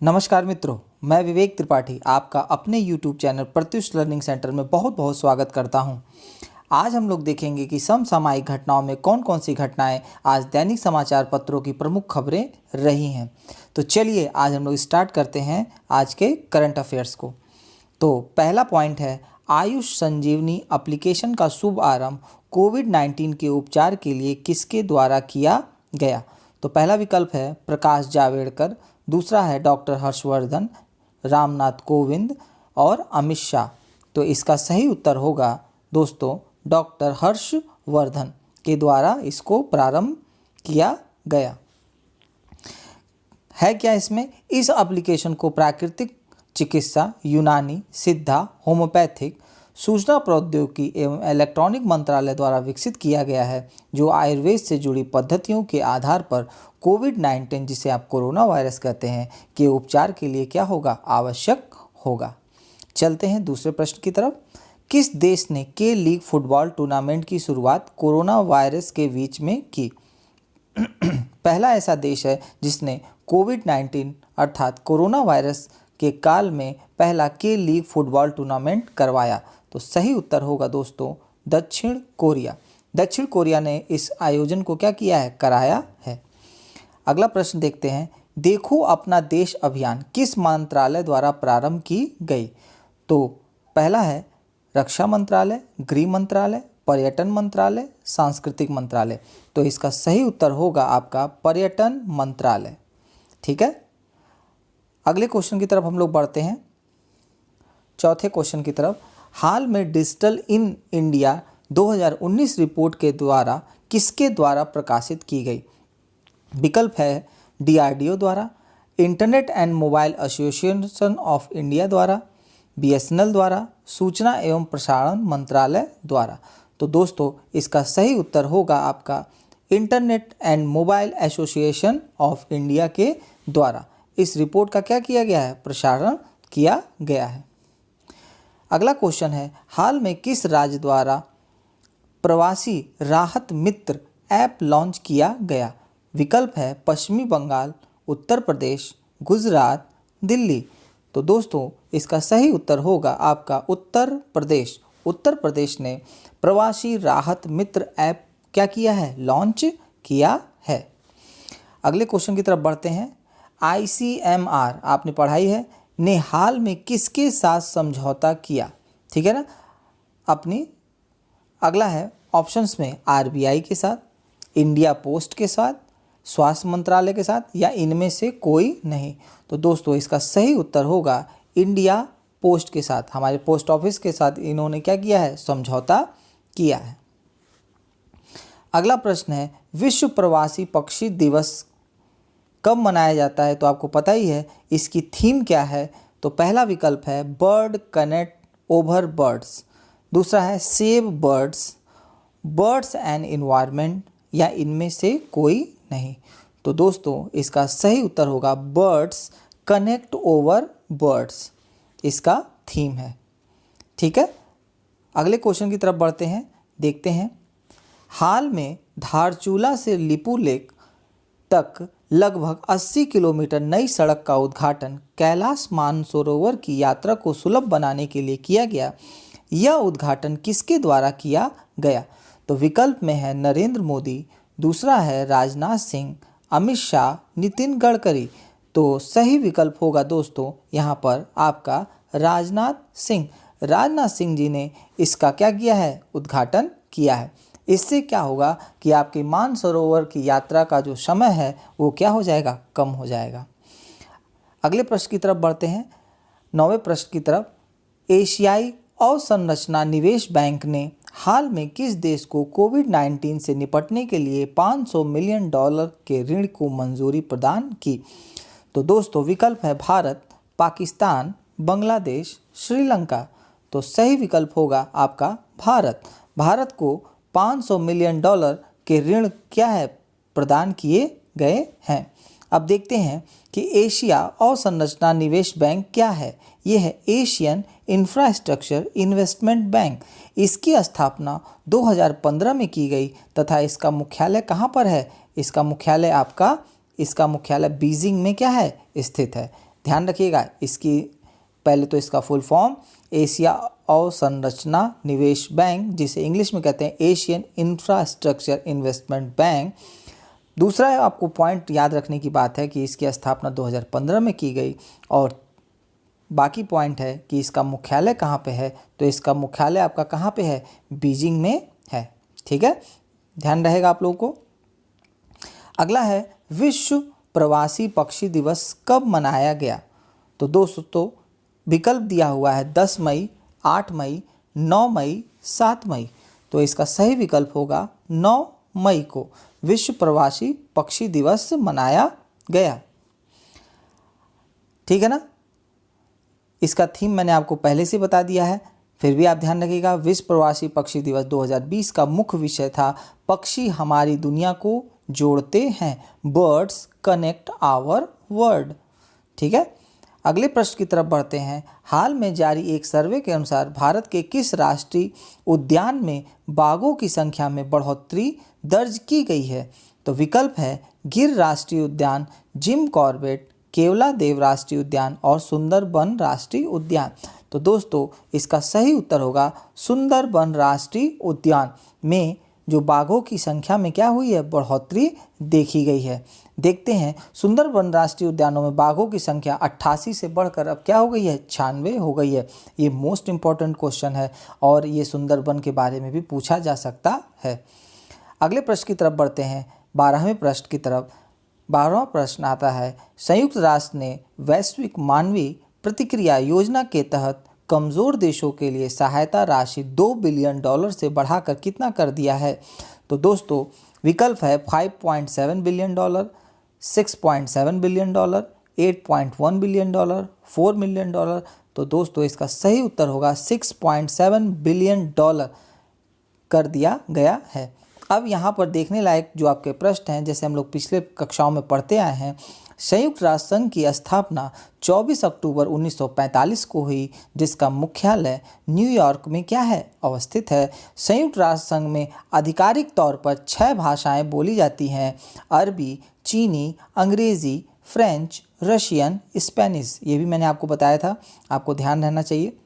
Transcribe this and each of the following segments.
नमस्कार मित्रों, मैं विवेक त्रिपाठी आपका अपने YouTube channel Pratyush learning centre में बहुत बहुत स्वागत करता हूं। आज हम लोग देखेंगे कि समसामयिक घटनाओं में कौन कौन सी घटनाएं आज दैनिक समाचार पत्रों की प्रमुख खबरें रही हैं। तो चलिए आज हम लोग स्टार्ट करते हैं आज के करंट अफेयर्स को। तो पहला पॉइंट है, आयुष संजीवनी एप्लीकेशन का शुभ आरंभ कोविड-19 के उपचार के लिए किसके द्वारा किया गया। तो पहला विकल्प है प्रकाश जावड़ेकर, दूसरा है डॉक्टर हर्षवर्धन, रामनाथ कोविंद और अमित शाह। तो इसका सही उत्तर होगा दोस्तों डॉक्टर हर्षवर्धन के द्वारा इसको प्रारंभ किया गया है। क्या इसमें इस एप्लीकेशन को प्राकृतिक चिकित्सा, यूनानी, सिद्धा, होम्योपैथिक, सूचना प्रौद्योगिकी एवं इलेक्ट्रॉनिक मंत्रालय द्वारा विकसित किया गया है, जो आयुर्वेद से जुड़ी पद्धतियों के आधार पर कोविड-19 जिसे आप कोरोना वायरस कहते हैं के उपचार के लिए क्या होगा, आवश्यक होगा। चलते हैं दूसरे प्रश्न की तरफ। किस देश ने के लीग फुटबॉल टूर्नामेंट की शुरुआत कोरोना वायरस के बीच में की। पहला ऐसा देश है जिसने कोविड-19 अर्थात कोरोना वायरस के काल में पहला के लीग फुटबॉल टूर्नामेंट करवाया। तो सही उत्तर होगा दोस्तों दक्षिण कोरिया। दक्षिण कोरिया ने इस आयोजन को क्या किया है, कराया है। अगला प्रश्न देखते हैं, देखो अपना देश अभियान किस मंत्रालय द्वारा प्रारंभ की गई। तो पहला है रक्षा मंत्रालय, गृह मंत्रालय, पर्यटन मंत्रालय, सांस्कृतिक मंत्रालय। तो इसका सही उत्तर होगा आपका पर्यटन मंत्रालय। ठीक है, अगले क्वेश्चन की तरफ हम लोग बढ़ते हैं। चौथे क्वेश्चन की तरफ, हाल में डिजिटल इन इंडिया 2019 रिपोर्ट के द्वारा किसके द्वारा प्रकाशित की गई। विकल्प है DRDO द्वारा, internet and mobile association of India द्वारा, BSNL द्वारा, सूचना एवं प्रसारण मंत्रालय द्वारा। तो दोस्तों इसका सही उत्तर होगा आपका internet and mobile association of India के द्वारा इस रिपोर्ट का क्या किया गया है, प्रसारण किया गया है। अगला क्वेश्चन है, हाल में किस राज्य द्वारा प्रवासी राहत मित्र ऐप लॉन्च किया गया। विकल्प है पश्चिमी बंगाल, उत्तर प्रदेश, गुजरात, दिल्ली। तो दोस्तों इसका सही उत्तर होगा आपका उत्तर प्रदेश। उत्तर प्रदेश ने प्रवासी राहत मित्र ऐप क्या किया है, लॉन्च किया है। अगले क्वेश्चन की तरफ बढ़ते हैं। ICMR आपने पढ़ाई है, ने हाल में किसके साथ समझौता किया। ठीक है ना, अपनी अगला है ऑप्शंस में RBI के साथ, इंडिया पोस्ट के साथ, स्वास्थ्य मंत्रालय के साथ या इनमें से कोई नहीं। तो दोस्तों इसका सही उत्तर होगा इंडिया पोस्ट के साथ, हमारे पोस्ट ऑफिस के साथ इन्होंने क्या किया है, समझौता किया है। अगला प्रश्न है, विश्व प्रवासी पक्षी दिवस कब मनाया जाता है। तो आपको पता ही है इसकी थीम क्या है। तो पहला विकल्प है बर्ड कनेक्ट ओवर बर्ड्स, दूसरा है save birds, birds and environment या इनमें से कोई नहीं। तो दोस्तों इसका सही उत्तर होगा बर्ड्स कनेक्ट ओवर बर्ड्स, इसका थीम है। ठीक है, अगले क्वेश्चन की तरफ बढ़ते हैं, देखते हैं। हाल में धारचूला से लिपुलेख तक लगभग 80 किलोमीटर नई सड़क का उद्घाटन कैलाश मानसरोवर की यात्रा को सुलभ बनाने के लिए किया गया। यह उद्घाटन किसके द्वारा किया गया। तो विकल्प में है नरेंद्र मोदी, दूसरा है राजनाथ सिंह, अमित शाह, नितिन गडकरी। तो सही विकल्प होगा दोस्तों यहाँ पर आपका राजनाथ सिंह। राजनाथ सिंह जी ने इसका क्या किया है, उद्घाटन किया है। इससे क्या होगा कि आपकी मानसरोवर की यात्रा का जो समय है वो क्या हो जाएगा, कम हो जाएगा। अगले प्रश्न की तरफ बढ़ते हैं, 9वें प्रश्न की तरफ। एशियाई अवसंरचना निवेश बैंक ने हाल में किस देश को कोविड-19 से निपटने के लिए $500 मिलियन के ऋण को मंजूरी प्रदान की। तो दोस्तों विकल्प है भारत, पाकिस्तान, बांग्लादेश, श्रीलंका। तो सही विकल्प होगा आपका भारत। भारत को $500 मिलियन के ऋण क्या है, प्रदान किए गए हैं। अब देखते हैं कि एशिया अवसंरचना निवेश बैंक क्या है। यह है एशियन इंफ्रास्ट्रक्चर इन्वेस्टमेंट बैंक। इसकी स्थापना 2015 में की गई तथा इसका मुख्यालय कहाँ पर है, इसका मुख्यालय बीजिंग में क्या है, स्थित है। ध्यान रखिएगा, इसकी पहले तो इसका फुल फॉर्म एशिया अवसंरचना निवेश बैंक, जिसे इंग्लिश में कहते हैं एशियन इंफ्रास्ट्रक्चर इन्वेस्टमेंट बैंक। दूसरा आपको पॉइंट याद रखने की बात है कि इसकी स्थापना 2015 में की गई। और बाकी पॉइंट है कि इसका मुख्यालय कहाँ पे है, तो इसका मुख्यालय आपका कहाँ पे है, बीजिंग में है। ठीक है, ध्यान रहेगा आप लोगों को। अगला है विश्व प्रवासी पक्षी दिवस कब मनाया गया। तो दोस्तों विकल्प दिया हुआ है 10 मई, 8 मई, 9 मई, 7 मई। तो इसका सही विकल्प होगा 9 मई को विश्व प्रवासी पक्षी दिवस मनाया गया। ठीक है ना, इसका थीम मैंने आपको पहले से बता दिया है, फिर भी आप ध्यान रखिएगा। विश्व प्रवासी पक्षी दिवस 2020 का मुख्य विषय था पक्षी हमारी दुनिया को जोड़ते हैं, बर्ड्स कनेक्ट आवर वर्ल्ड। ठीक है, अगले प्रश्न की तरफ बढ़ते हैं। हाल में जारी एक सर्वे के अनुसार भारत के किस राष्ट्रीय उद्यान में बाघों की संख्या में बढ़ोतरी दर्ज की गई है। तो विकल्प है गिर राष्ट्रीय उद्यान, जिम कॉर्बेट, केवलादेव राष्ट्रीय उद्यान और सुंदरबन राष्ट्रीय उद्यान। तो दोस्तों इसका सही उत्तर होगा सुंदरबन राष्ट्रीय उद्यान में जो बाघों की संख्या में क्या हुई है, बढ़ोतरी देखी गई है। देखते हैं सुंदरबन राष्ट्रीय उद्यानों में बाघों की संख्या 88 से बढ़कर अब क्या हो गई है, 96 हो गई है। ये मोस्ट इम्पॉर्टेंट क्वेश्चन है और ये सुंदरबन के बारे में भी पूछा जा सकता है। अगले प्रश्न की तरफ बढ़ते हैं, 12वें प्रश्न की तरफ। 12वां प्रश्न आता है, संयुक्त राष्ट्र ने वैश्विक मानवीय प्रतिक्रिया योजना के तहत कमज़ोर देशों के लिए सहायता राशि $2 बिलियन से बढ़ाकर कितना कर दिया है। तो दोस्तों विकल्प है 5.7 billion dollar, 6.7 billion dollar, 8.1 billion dollar, 4 million dollar. तो दोस्तों इसका सही उत्तर होगा 6.7 बिलियन डॉलर कर दिया गया है। अब यहाँ पर देखने लायक जो आपके प्रश्न हैं, जैसे हम लोग पिछले कक्षाओं में पढ़ते आए हैं, संयुक्त राष्ट्र संघ की स्थापना 24 अक्टूबर 1945 को हुई, जिसका मुख्यालय न्यूयॉर्क में क्या है, अवस्थित है। संयुक्त राष्ट्र संघ में आधिकारिक तौर पर 6 भाषाएं बोली जाती हैं, अरबी, चीनी, अंग्रेज़ी, फ्रेंच, रशियन, स्पेनिश। ये भी मैंने आपको बताया था, आपको ध्यान रहना चाहिए।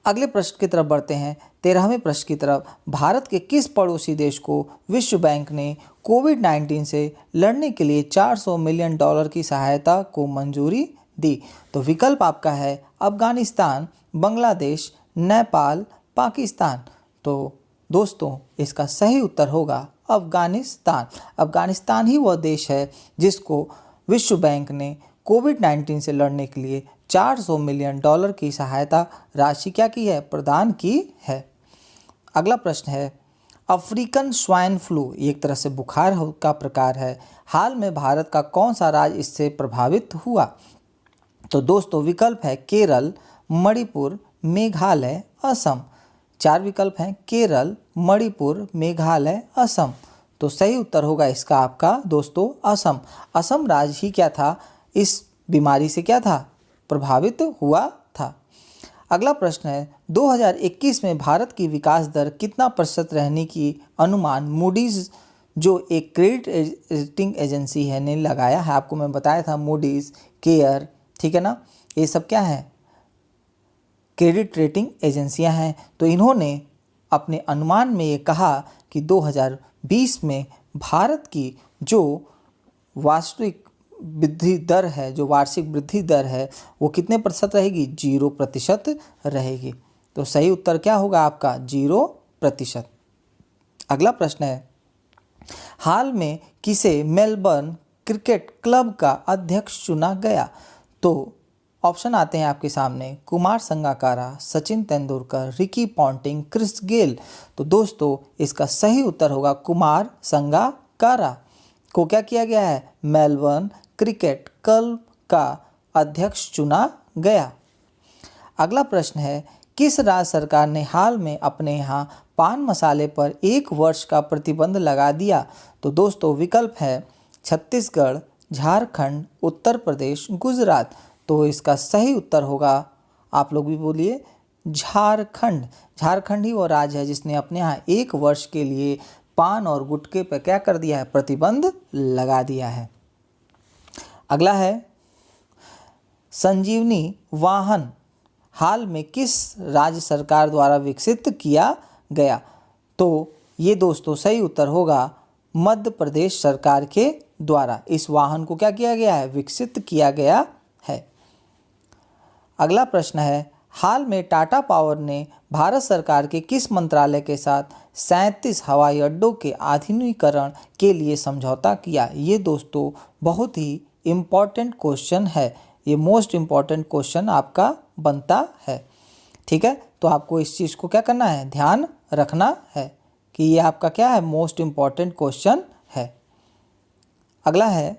अगले प्रश्न की तरफ बढ़ते हैं, 13वें प्रश्न की तरफ। भारत के किस पड़ोसी देश को विश्व बैंक ने कोविड-19 से लड़ने के लिए $400 मिलियन की सहायता को मंजूरी दी। तो विकल्प आपका है अफगानिस्तान, बांग्लादेश, नेपाल, पाकिस्तान। तो दोस्तों इसका सही उत्तर होगा अफगानिस्तान। अफगानिस्तान ही वह देश है जिसको विश्व बैंक ने कोविड-19 से लड़ने के लिए $400 मिलियन की सहायता राशि क्या की है, प्रदान की है। अगला प्रश्न है, अफ्रीकन स्वाइन फ्लू एक तरह से बुखार का प्रकार है, हाल में भारत का कौन सा राज्य इससे प्रभावित हुआ। तो दोस्तों विकल्प है केरल, मणिपुर, मेघालय, असम। 4 विकल्प हैं, केरल, मणिपुर, मेघालय, असम। तो सही उत्तर होगा इसका आपका दोस्तों असम। असम राज्य ही क्या था, इस बीमारी से क्या था, प्रभावित हुआ था। अगला प्रश्न है, 2021 में भारत की विकास दर कितना प्रतिशत रहने की अनुमान मूडीज़ जो एक क्रेडिट रेटिंग एजेंसी है ने लगाया है। आपको मैं बताया था मूडीज़, केयर, ठीक है ना, ये सब क्या है, क्रेडिट रेटिंग एजेंसियां हैं। तो इन्होंने अपने अनुमान में ये कहा कि 2020 में भारत की जो वार्षिक वृद्धि दर है, जो वार्षिक वृद्धि दर है वो कितने प्रतिशत रहेगी, 0% रहेगी। तो सही उत्तर क्या होगा आपका, 0%। अगला प्रश्न है, हाल में किसे मेलबर्न क्रिकेट क्लब का अध्यक्ष चुना गया। तो ऑप्शन आते हैं आपके सामने, Kumar Sangakkara, Sachin Tendulkar, Ricky Ponting, Chris Gayle. तो दोस्तों इसका सही उत्तर होगा कुमार संगकारा को क्या किया गया है, मेलबर्न क्रिकेट क्लब का अध्यक्ष चुना गया। अगला प्रश्न है, किस राज्य सरकार ने हाल में अपने यहाँ पान मसाले पर 1 वर्ष का प्रतिबंध लगा दिया। तो दोस्तों विकल्प है छत्तीसगढ़, झारखंड, उत्तर प्रदेश, गुजरात। तो इसका सही उत्तर होगा, आप लोग भी बोलिए, झारखंड। झारखंड ही वो राज्य है जिसने अपने यहाँ 1 वर्ष के लिए पान और गुटखे पर क्या कर दिया है, प्रतिबंध लगा दिया है। अगला है, संजीवनी वाहन हाल में किस राज्य सरकार द्वारा विकसित किया गया? तो ये दोस्तों सही उत्तर होगा मध्य प्रदेश सरकार के द्वारा इस वाहन को क्या किया गया है? विकसित किया गया है। अगला प्रश्न है, हाल में टाटा पावर ने भारत सरकार के किस मंत्रालय के साथ 37 हवाई अड्डों के आधुनिकीकरण के लिए समझौता किया? ये दोस्तों बहुत ही इम्पॉर्टेंट क्वेश्चन है, ये मोस्ट इम्पॉर्टेंट क्वेश्चन आपका बनता है। ठीक है, तो आपको इस चीज़ को क्या करना है? ध्यान रखना है कि ये आपका क्या है? मोस्ट इम्पॉर्टेंट क्वेश्चन है। अगला है,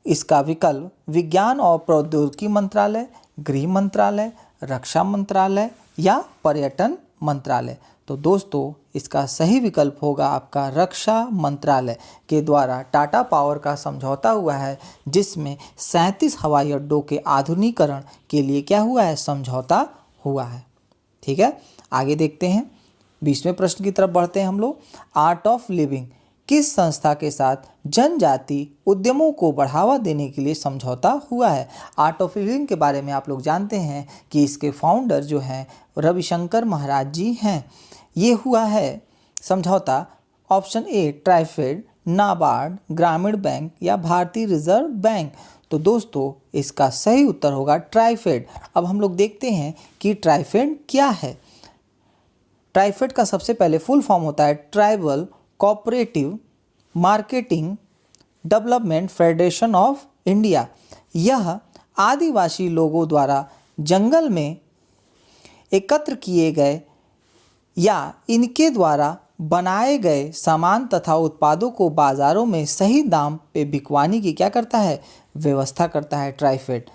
इसका विकल्प विज्ञान और प्रौद्योगिकी मंत्रालय, गृह मंत्रालय, रक्षा मंत्रालय या पर्यटन मंत्रालय। तो दोस्तों इसका सही विकल्प होगा आपका रक्षा मंत्रालय के द्वारा टाटा पावर का समझौता हुआ है, जिसमें 37 हवाई अड्डों के आधुनिकीकरण के लिए क्या हुआ है? समझौता हुआ है। ठीक है, आगे देखते हैं, 20वें प्रश्न की तरफ बढ़ते हैं हम लोग। आर्ट ऑफ लिविंग किस संस्था के साथ जनजाति उद्यमों को बढ़ावा देने के लिए समझौता हुआ है? आर्ट ऑफ लिविंग के बारे में आप लोग जानते हैं कि इसके फाउंडर जो हैं रविशंकर महाराज जी हैं। ये हुआ है समझौता ऑप्शन ए ट्राइफेड, नाबार्ड, ग्रामीण बैंक या भारतीय रिजर्व बैंक। तो दोस्तों इसका सही उत्तर होगा ट्राइफेड। अब हम लोग देखते हैं कि ट्राइफेड क्या है। ट्राइफेड का सबसे पहले फुल फॉर्म होता है tribal cooperative marketing development federation of India. यह आदिवासी लोगों द्वारा जंगल में एकत्र किए गए या इनके द्वारा बनाए गए सामान तथा उत्पादों को बाज़ारों में सही दाम पे बिकवाने की क्या करता है? व्यवस्था करता है ट्राइफेड।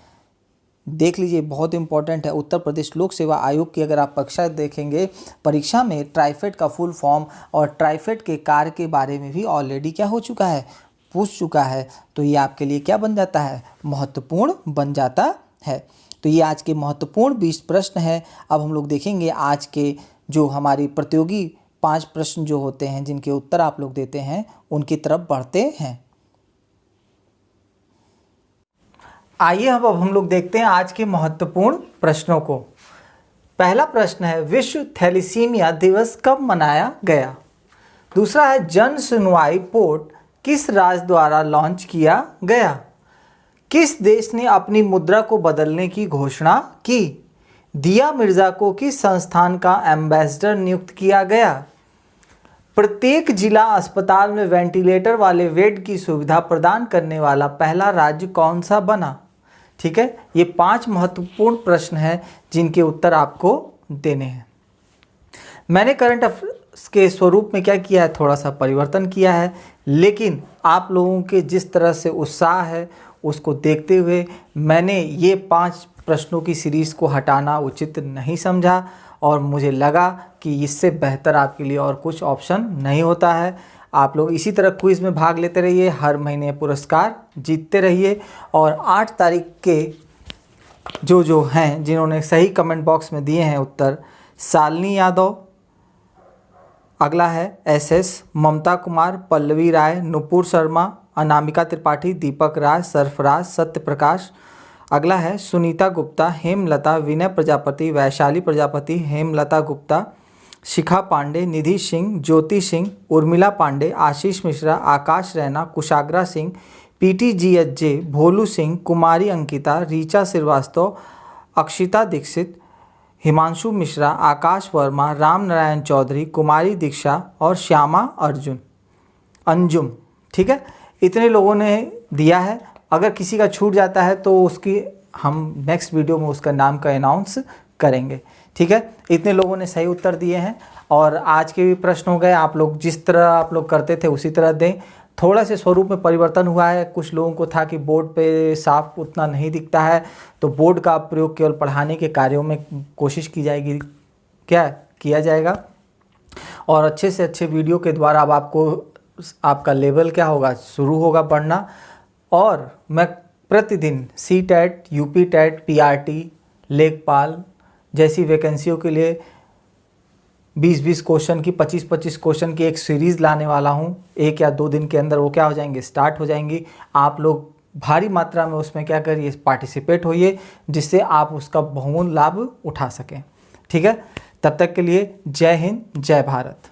देख लीजिए, बहुत इंपॉर्टेंट है। उत्तर प्रदेश लोक सेवा आयोग की अगर आप परीक्षा देखेंगे, परीक्षा में ट्राइफेड का फुल फॉर्म और ट्राइफेड के कार्य के बारे में भी ऑलरेडी क्या हो चुका है? पूछ चुका है। तो ये आपके लिए क्या बन जाता है? महत्वपूर्ण बन जाता है। तो ये आज के महत्वपूर्ण 20 प्रश्न है। अब हम लोग देखेंगे आज के जो हमारी प्रतियोगी 5 प्रश्न जो होते हैं, जिनके उत्तर आप लोग देते हैं, उनकी तरफ बढ़ते हैं। आइए अब हम लोग देखते हैं आज के महत्वपूर्ण प्रश्नों को। पहला प्रश्न है, विश्व थैलेसीमिया दिवस कब मनाया गया? दूसरा है, जन सुनवाई पोर्ट किस राज्य द्वारा लॉन्च किया गया? किस देश ने अपनी मुद्रा को बदलने की घोषणा की? दिया मिर्जा को किस संस्थान का एम्बेसडर नियुक्त किया गया? प्रत्येक जिला अस्पताल में वेंटिलेटर वाले बेड की सुविधा प्रदान करने वाला पहला राज्य कौन सा बना? ठीक है, ये 5 महत्वपूर्ण प्रश्न हैं जिनके उत्तर आपको देने हैं। मैंने करंट अफेयर्स के स्वरूप में क्या किया है? थोड़ा सा परिवर्तन किया है, लेकिन आप लोगों के जिस तरह से उत्साह है उसको देखते हुए मैंने ये 5 प्रश्नों की सीरीज़ को हटाना उचित नहीं समझा और मुझे लगा कि इससे बेहतर आपके लिए और कुछ ऑप्शन नहीं होता है। आप लोग इसी तरह क्विज़ में भाग लेते रहिए, हर महीने पुरस्कार जीतते रहिए। और 8 तारीख के जो हैं जिन्होंने सही कमेंट बॉक्स में दिए हैं उत्तर, शालिनी यादव, अगला है SS, ममता कुमार, पल्लवी राय, नुपुर शर्मा, अनामिका त्रिपाठी, दीपक राज, सरफराज, सत्य प्रकाश, अगला है सुनीता गुप्ता, हेमलता, विनय प्रजापति, वैशाली प्रजापति, हेमलता गुप्ता, शिखा पांडे, निधि सिंह, ज्योति सिंह, उर्मिला पांडे, आशीष मिश्रा, आकाश रैना, कुशाग्रा सिंह, PTGHJ, भोलू सिंह, कुमारी अंकिता, रीचा श्रीवास्तव, अक्षिता दीक्षित, हिमांशु मिश्रा, आकाश वर्मा, राम नारायण चौधरी, कुमारी दीक्षा और श्यामा अंजुम। ठीक है, इतने लोगों ने दिया है। अगर किसी का छूट जाता है तो उसकी हम नेक्स्ट वीडियो में उसका नाम का अनाउंस करेंगे। ठीक है, इतने लोगों ने सही उत्तर दिए हैं और आज के भी प्रश्न हो गए। आप लोग जिस तरह आप लोग करते थे उसी तरह दें। थोड़ा से स्वरूप में परिवर्तन हुआ है। कुछ लोगों को था कि बोर्ड पे साफ उतना नहीं दिखता है, तो बोर्ड का प्रयोग केवल पढ़ाने के कार्यों में कोशिश की जाएगी, क्या किया जाएगा, और अच्छे से अच्छे वीडियो के द्वारा अब आपका लेवल क्या होगा? शुरू होगा बढ़ना। और मैं प्रतिदिन CTET, UP TET, PRT, लेखपाल जैसी वैकेंसियों के लिए 20-20 क्वेश्चन की, 25-25 क्वेश्चन की एक सीरीज़ लाने वाला हूं। 1 या 2 दिन के अंदर वो क्या हो जाएंगे? स्टार्ट हो जाएंगी। आप लोग भारी मात्रा में उसमें क्या करिए, पार्टिसिपेट होइए, जिससे आप उसका बहुमूल्य लाभ उठा सकें। ठीक है, तब तक के लिए जय हिंद, जय भारत।